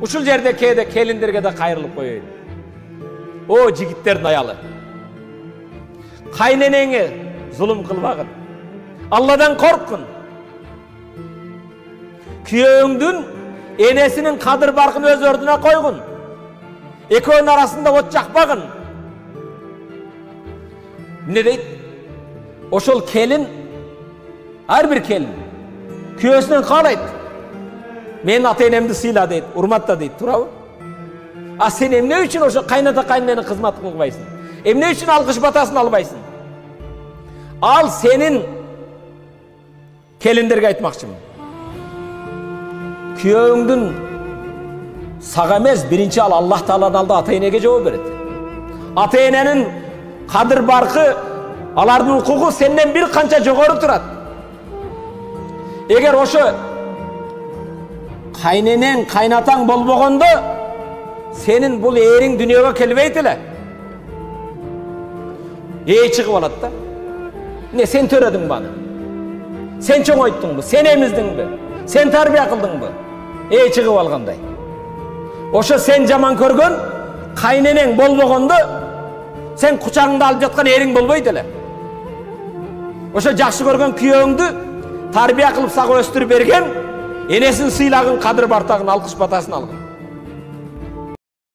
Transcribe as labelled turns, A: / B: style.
A: Ушул жерде кээде келиндерге да кайрылып коеюн. О жигиттердин аялы. Кайненеңе зулум кылбагын. Алладан корккун. Күйөөңдүн энесинин кадыр баркын өз ордуна койгун. Экөөнүн арасында от жакпагын. Не дейт? Ошол келин, ар бир келин күйөөсүнөн каалайт. Мен ата-энемди сыйла дейт, урматта дейт, туурабы? А сен эмне үчүн ошо кайната кайненени кызмат кылбайсың? Эмне үчүн алкыш батасын албайсың? Ал сенин келиндерге айтмакчымын. Күйөөңдүн сага эмес, биринчи ал Аллах Тааланын алдында ата-энеге жооп берет. Ата-эненин кадыр баркы, алардын укугу сенден бир канча жогору турат. Эгер ошо кайненең, кайнатаң болбогондо, сенин бул эриң дүнүйөгө келбейт эле. Чыгып алат да. Не сен төрөдүңбү аны? Сен чоңойттуңбу? Сен эмиздиңби? Сен тарбия кылдыңбы? Чыгып алгандай. Ошо сен жаман көргөн кайненең болбогондо, сен кучагыңда алып жаткан эриң болбойт эле. Ошо жакшы көргөн күйөөңдү тарбия кылып сага өстүрүп берген, энесин сыйлагын, кадыр бартагын, алкыш батасын алгын.